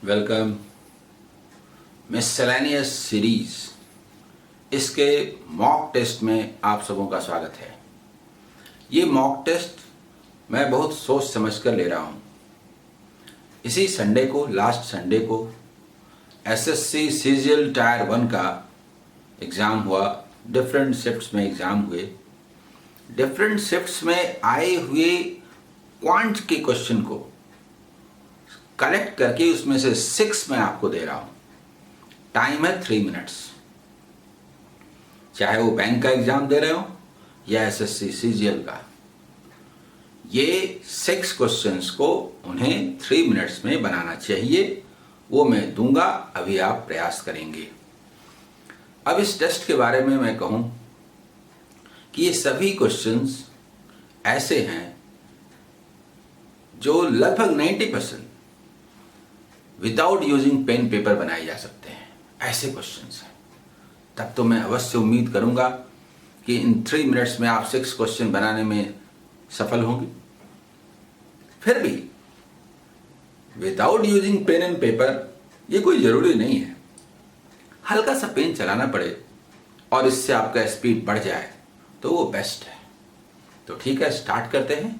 Welcome miscellaneous series. इसके mock test में आप सबों का स्वागत है। ये मॉक टेस्ट मैं बहुत सोच समझ कर ले रहा हूँ। इसी संडे को, लास्ट संडे को एसएससी सीजीएल टायर 1 का एग्ज़ाम हुआ। डिफरेंट शिफ्ट्स में एग्ज़ाम हुए। डिफरेंट शिफ्ट्स में आए हुए क्वांट के क्वेश्चन को कलेक्ट करके उसमें से 6 मैं आपको दे रहा हूं। टाइम है 3 मिनट्स। चाहे वो बैंक का एग्जाम दे रहे हो या एसएससी सीजीएल का, ये 6 क्वेश्चंस को उन्हें 3 मिनट्स में बनाना चाहिए। वो मैं दूंगा, अभी आप प्रयास करेंगे। अब इस टेस्ट के बारे में मैं कहूं कि ये सभी क्वेश्चंस ऐसे हैं जो लगभग 90% विदाउट यूजिंग पेन पेपर बनाए जा सकते हैं। ऐसे क्वेश्चंस हैं। तब तो मैं अवश्य उम्मीद करूंगा कि इन 3 मिनट्स में आप 6 क्वेश्चन बनाने में सफल होंगे। फिर भी without using pen and paper ये कोई जरूरी नहीं है। हल्का सा पेन चलाना पड़े और इससे आपका स्पीड बढ़ जाए तो वो बेस्ट है। तो ठीक है, स्टार्ट करते हैं।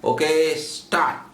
Okay, start.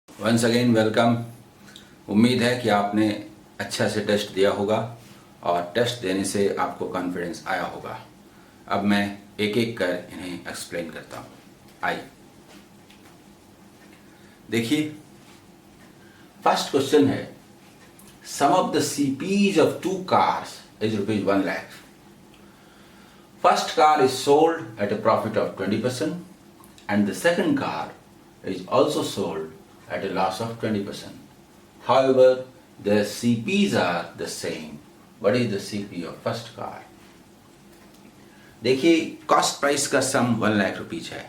Once again welcome. उम्मीद है कि आपने अच्छा से टेस्ट दिया होगा और टेस्ट देने से आपको कॉन्फिडेंस आया होगा। अब मैं एक एक कर इन्हें एक्सप्लेन करता हूँ। आइए देखिए, फर्स्ट क्वेश्चन है, सम of the CPs of 2 cars is rupees 1 lakh. First car is sold at a profit of 20% and the second car is also sold at a loss of 20%. However, the CPs are the same. What is the CP of first car? देखिए cost price का सम 1 lakh rupees है.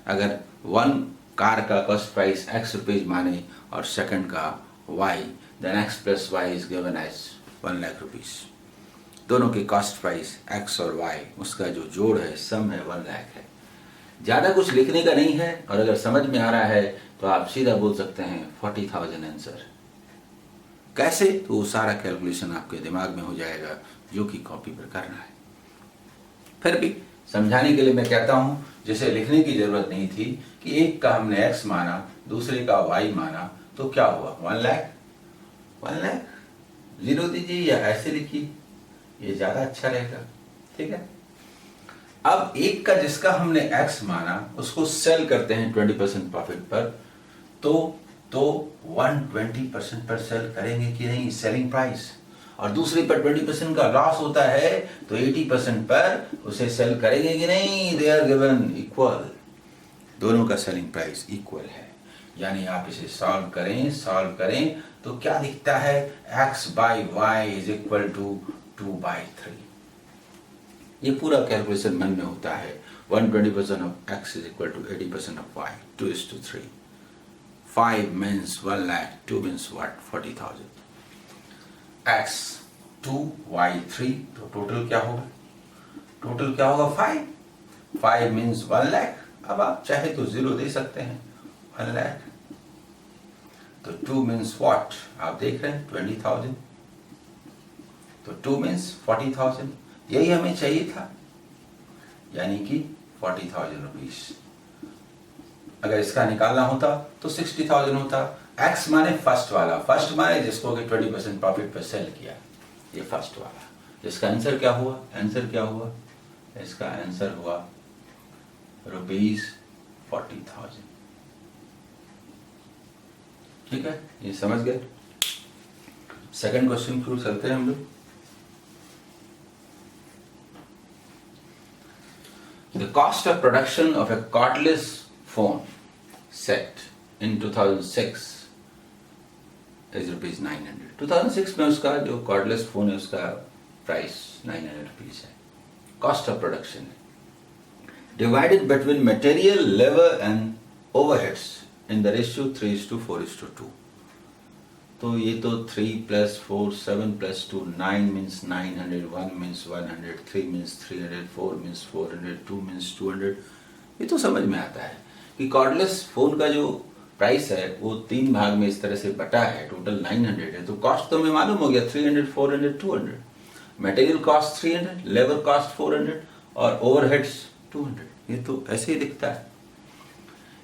अगर one car का cost price x rupees माने और second का y, then x plus y is given as 1 lakh rupees. दोनों की कॉस्ट प्राइस x और y, उसका जो जोड़ है सम है 1 लाख है. ज़्यादा कुछ लिखने का नहीं है, और अगर समझ में आ रहा है तो आप सीधा बोल सकते हैं 40,000 आंसर. कैसे? तो वो सारा कैलकुलेशन आपके दिमाग में हो जाएगा जो कि कॉपी पर करना है. फिर भी समझाने के लिए मैं कहता हूँ जिसे लिखने की जरूरत नहीं थी कि एक का हमने x माना, दूसरे का y माना, तो क्या हुआ 1 लाख. 1 लाख जीरो दीजिए या ऐसे लिखिए, ये ज़्यादा अच्छा रहेगा. ठीक है. अब एक का जिसका हमने x माना उसको सेल करते हैं 20% प्रॉफिट पर, तो 120% पर सेल करेंगे कि नहीं, सेलिंग प्राइस. और दूसरे पर 20% का लॉस होता है तो 80% पर उसे सेल करेंगे कि नहीं. They are given equal. दोनों का सेलिंग प्राइस इक्वल है. यानी आप इसे सॉल्व करें तो क्या दिखता है, x by y is equal to 2/3. ये पूरा कैलकुलेशन मन में होता है. 120% of x is equal to 80% of y. 2:3. 5 means 1 lakh. 2 means what? 40,000. x 2 y 3. तो टोटल क्या होगा 5. 5 means 1 lakh. अब आप चाहे तो 0 दे सकते हैं. 1 lakh. तो 2 means what? आप देख रहे हैं 20,000. तो 2 means 40,000. यही हमें चाहिए था, यानी कि 40,000 रुपीज. अगर इसका निकालना होता तो 60,000 होता. x माने फर्स्ट वाला, फर्स्ट माने जिसको कि 20% प्रॉफिट पर सेल किया, ये फर्स्ट वाला. जिसका आंसर क्या हुआ, इसका आंसर हुआ रुपीज 40,000. ठीक है, ये समझ गए. सेकंड क्वेश्चन की ओर चलते हैं हम लोग. The cost of production of a cordless phone set in 2006 is rupees 900. 2006 में उसका जो cordless phone है उसका प्राइस 900 रुपीज है. Cost of production divided between material, labor and overheads in the ratio 3:4:2. तो ये तो 3 + 4 7 + 2 9 means 900, 1 means 100, 3 means 300, 4 means 400, 2 means 200. ये तो समझ में आता है कि कॉर्डलेस फोन का जो प्राइस है वो 3 भाग में इस तरह से बटा है. टोटल 900 है. तो कॉस्ट तो हमें मालूम हो गया 300, 400, 200. मटेरियल कॉस्ट 300, लेबर कॉस्ट 400 और ओवरहेड्स 200. ये तो ऐसे ही दिखता है.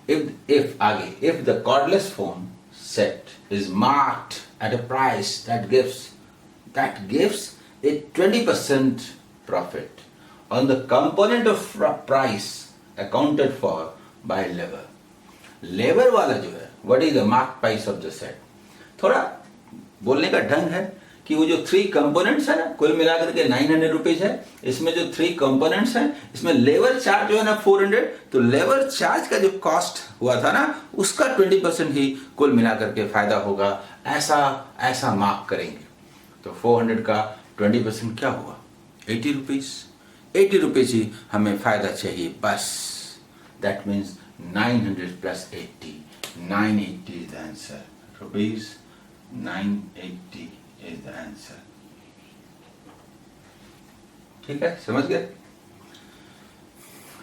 if the cordless phone set is marked at a price that gives a 20% profit on the component of price accounted for by labor. Labor वाला जो है, what is the marked price of the set? थोड़ा बोलने का ढंग है कि वो जो 3 कंपोनेंट्स है ना, कुल मिलाकर के 900 रुपीज है. इसमें जो 3 कंपोनेंट्स हैं, इसमें लेबर चार्ज जो है ना 400. तो लेबर चार्ज का जो कॉस्ट हुआ था ना, उसका 20% ही कुल मिलाकर के फायदा होगा. ऐसा मार्क करेंगे. तो 400 का 20% क्या हुआ 80 रुपीज. 80 रुपीज ही हमें फायदा चाहिए बस. That means 900 + 80. 980 is the answer. Rupees 980 is the answer. ठीक है, समझ गए.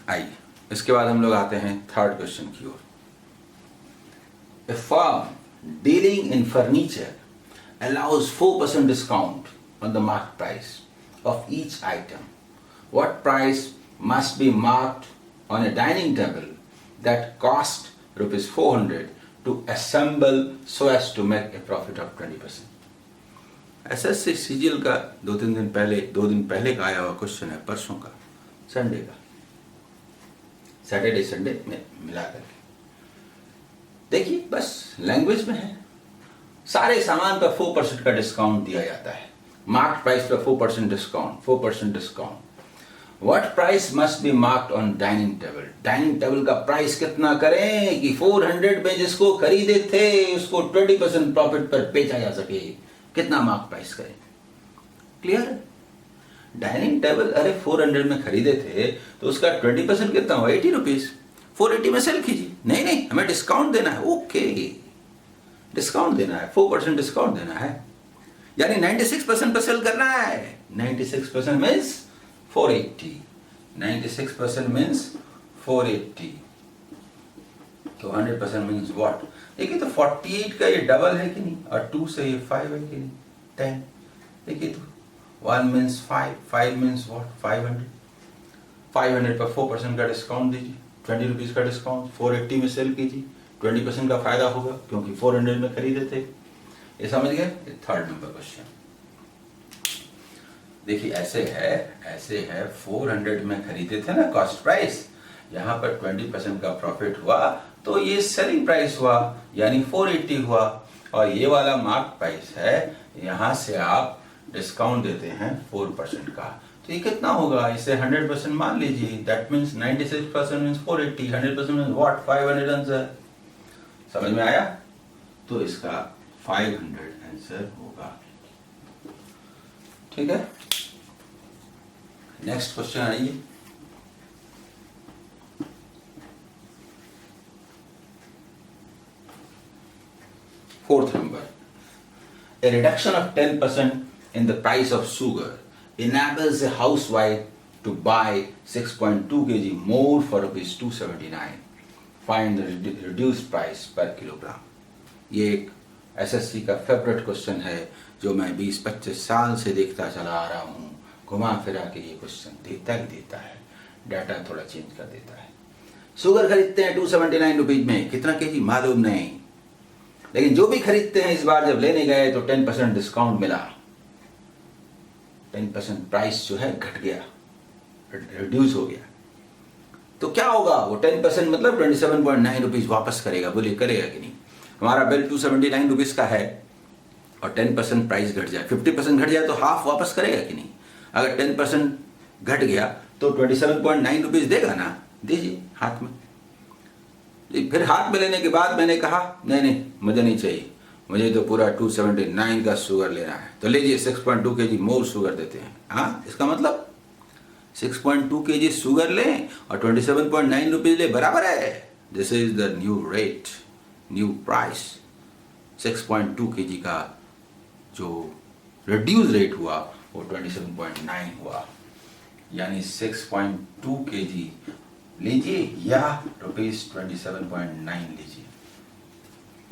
आइए इसके बाद हम लोग आते हैं थर्ड क्वेश्चन की ओर. A firm dealing in furniture allows 4% discount on the marked price of each item. What price must be marked on a dining table that cost rupees 400 to assemble so as to make a profit of 20%? SSC CGL का 2 दिन पहले का आया हुआ question है, परसों का, Sunday का, सैटरडे संडे में मिला करके. देखिए बस लैंग्वेज में है. सारे सामान पर 4% का डिस्काउंट दिया जाता है. मार्क्ड प्राइस पर 4% discount. What price must be marked on dining table. Dining table का प्राइस कितना करें कि 400 में जिसको खरीदे थे उसको 20% प्रॉफिट पर बेचा जा सके. कितना मार्क प्राइस करें? क्लियर? डाइनिंग टेबल अरे 400 में खरीदे थे तो उसका 20% कितना हुआ? 80 रुपीज। 480 में सेल कीजिए। नहीं नहीं, हमें डिस्काउंट देना है। ओके, डिस्काउंट देना है, 4% डिस्काउंट देना है, यानी 96% पर सेल करना है। 96% मीन्स 480, 96% मीन्स 480, तो 100% मीन्स व्हाट? देखिए तो 48 का ये डबल है कि नहीं, और 2 से ये 5 है कि नहीं, 10। देखिए तो 1 मीन्स 5, 5 मीन्स व्हाट? 500। 500 पर 4% का डिस्काउंट दीजिए, 20 रुपीज का डिस्काउंट, 480 में सेल कीजिए, 20% का फायदा होगा क्योंकि 400 में खरीदे थे। ये समझ गए? ये थर्ड नंबर क्वेश्चन। देखिए ऐसे है 400 में खरीदे थे ना कॉस्ट प्राइस, यहाँ पर 20% का प्रॉफिट हुआ तो ये सेलिंग प्राइस हुआ यानी 480 हुआ, और ये वाला मार्क प्राइस है, यहाँ से आप डिस्काउंट देते हैं 4% का, तो ये कितना होगा? इसे 100% मान लीजिए, that means 96% means 480, 100% means what? 500 answer. समझ में आया? तो इसका 500 आंसर होगा। ठीक है, नेक्स्ट क्वेश्चन आइए। Fourth number, a reduction of 10% in the price of sugar enables a housewife to buy 6.2 kg more for rupees 279. Find the reduced price per kilogram. ये एक एसएससी का फेवरेट क्वेश्चन है जो मैं 20-25 साल से देखता चला आ रहा हूँ। घुमा फिरा के ये क्वेश्चन देता ही देता है, डाटा थोड़ा चेंज कर देता है। शुगर खरीदते हैं 279 रुपीज में, कितना केजी मालूम नहीं, लेकिन जो भी खरीदते हैं इस बार जब लेने गए तो 10% डिस्काउंट मिला, 10% प्राइस जो है घट गया, रिड्यूस हो गया, तो क्या होगा? वो 10% मतलब 27.9 रुपीज वापस करेगा। बोलिए करेगा कि नहीं? हमारा बिल 279 रुपीज का है और 10% प्राइस घट जाए, 50% घट जाए तो हाफ वापस करेगा कि नहीं? अगर 10% घट गया तो 27.9 रुपीज देगा ना, दीजिए हाथ में। फिर हाथ में लेने के बाद मैंने कहा नहीं नहीं मुझे नहीं चाहिए, मुझे तो पूरा 279 का शुगर लेना है, तो लीजिए 6.2 kg मोर शुगर देते हैं। हाँ, इसका मतलब 6.2 kg शुगर लें और 27.9 रुपीज ले, बराबर है। This is the new rate, new price. 6.2 kg का जो रिड्यूस रेट हुआ वो 27.9 हुआ, यानी 6.2 kg लीजिए या ₹27.9 लीजिए।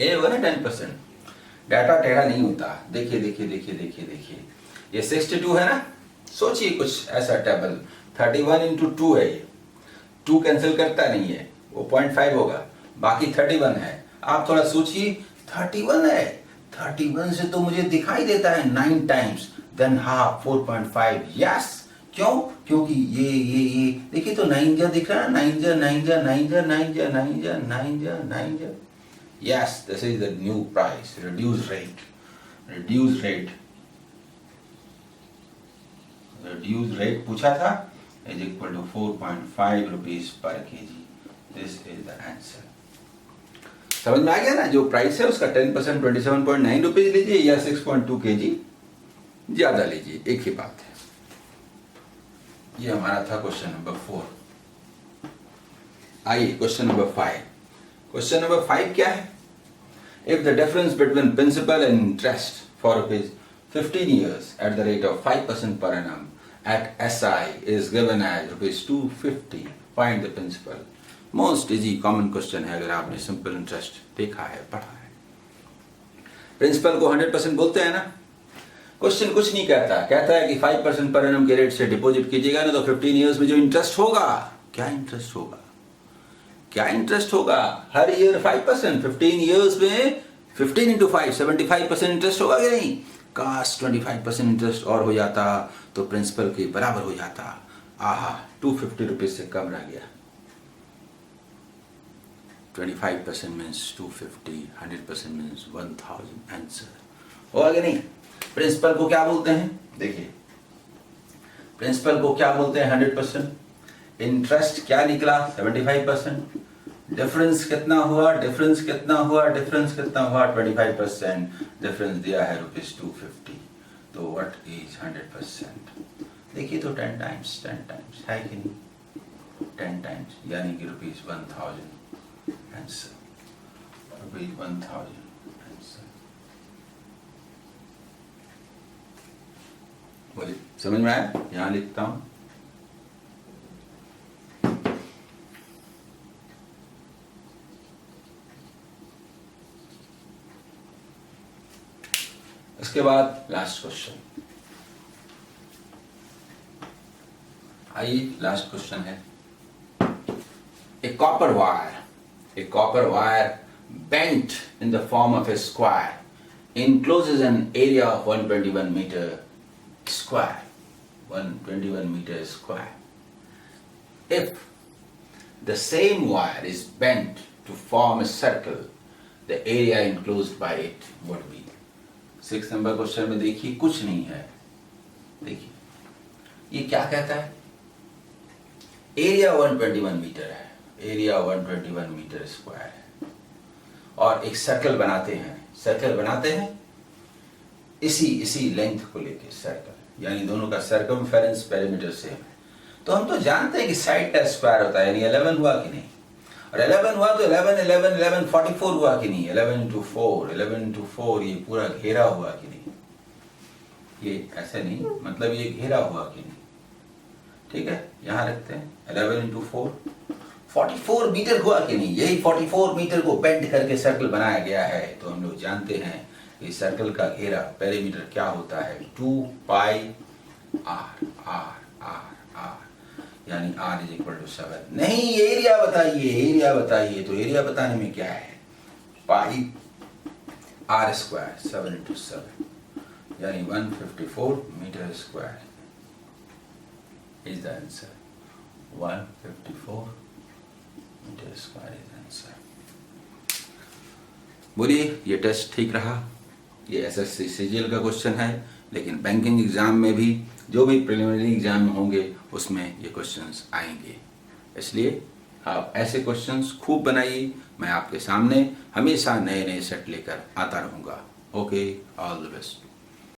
ये होगा ना 10%। डाटा टेढ़ा नहीं होता। देखिए देखिए देखिए देखिए देखिए, ये 62 है ना, सोचिए कुछ ऐसा टेबल, 31 into 2 है, ये 2 कैंसिल करता नहीं है, वो 0.5 होगा, बाकी 31 है। आप थोड़ा सोचिए, 31 है, 31 से तो मुझे दिखाई देता है 9 टाइम्स, देन हाफ 4.5, यस। क्यों? क्योंकि ये देखिए तो 9 जा दिख रहा है, 9 जा 9 जा 9 जा 9 जा 9 जा 9 जा 9 जा। Yes, this is the new price, reduce rate. Reduce rate, reduce rate पूछा था, is equal to 4.5 rupees per KG. This is the answer. समझ में आ गया ना? जो प्राइस है उसका 10% 27.9 रुपीज लीजिए या 6.2 kg ज्यादा लीजिए, एक ही बात है। ये हमारा था क्वेश्चन नंबर 4। आइए क्वेश्चन नंबर 5। क्वेश्चन नंबर 5 क्या है? If the difference between principal and interest for rupees 15 years at the rate of 5% per annum at SI is given as rupees 250, find the principal। Most easy common question है, अगर आपने simple interest देखा है, पढ़ा है। Principal को 100% बोलते हैं ना। क्वेश्चन कुछ नहीं कहता, कहता है कि 5% पर एनम के रेट से डिपॉजिट कीजिएगा ना, तो 15 इयर्स में जो इंटरेस्ट होगा, क्या इंटरेस्ट होगा? क्या इंटरेस्ट होगा? हर ईयर 5%, 15 इयर्स में 15 into 5 75% इंटरेस्ट होगा कि नहीं? काश 25% इंटरेस्ट और हो जाता तो प्रिंसिपल के बराबर हो जाता। आहा, 250 रुपीज से कम रह गया। 25% मीन्स 250, 100% मीन्स 1000 आंसर होगा कि नहीं? प्रिंसिपल को क्या बोलते हैं? देखिए, प्रिंसिपल को क्या बोलते हैं? 100%। इंटरेस्ट क्या निकला? 75%। डिफरेंस कितना हुआ, डिफरेंस कितना हुआ, डिफरेंस कितना हुआ, 25%। डिफरेंस दिया है ₹250, तो व्हाट इज 100%? देखिए तो 10 टाइम्स, 10 टाइम्स है कि नहीं, 10 टाइम्स यानी कि ₹1000 आंसर, ₹1000 आंसर। बोलिए समझ में आया? यहाँ लिखता हूँ, इसके बाद लास्ट क्वेश्चन। आइए लास्ट क्वेश्चन है, a copper wire bent in the form of a square encloses an area of 121 meter square, 121 meter square. If the same wire is bent to form a circle, the area enclosed by it would be। 6 number question में देखिए कुछ नहीं है, देखिए ये क्या कहता है, एरिया 121 मीटर है, एरिया 121 मीटर स्क्वायर है, और एक सर्कल बनाते हैं, इसी लेंथ को लेके सर्कल, यानी दोनों का सर्कमफेरेंस पेरीमीटर सेम है। तो हम तो जानते हैं कि साइड का स्क्वायर होता है, यानी 11 हुआ कि नहीं, और 11 हुआ तो 11 44 हुआ कि नहीं, 11 into 4 ये पूरा घेरा हुआ कि नहीं, ये ऐसे नहीं, मतलब ये घेरा हुआ कि नहीं, ठीक है, यहाँ रखते हैं 11 into 4, 44 मीटर हुआ कि नहीं, यही 44 मीटर को बेंड करके सर्कल बनाया गया है। तो हम लोग जानते हैं कि सर्कल का घेरा पेरीमीटर क्या होता है, 2 पाई r, यानी r = 7। नहीं, एरिया बताइए, तो एरिया बताने में क्या है, पाई r², 7 into 7 यानी 154 metre square is the answer, 154 metre square is the answer। बोलिए ये टेस्ट ठीक रहा, ये SSC CGL का क्वेश्चन है, लेकिन बैंकिंग एग्जाम में भी जो भी प्रिलिमिनरी एग्जाम होंगे उसमें ये क्वेश्चंस आएंगे, इसलिए आप ऐसे क्वेश्चंस खूब बनाइए। मैं आपके सामने हमेशा नए सेट लेकर आता रहूँगा। Okay, all the best.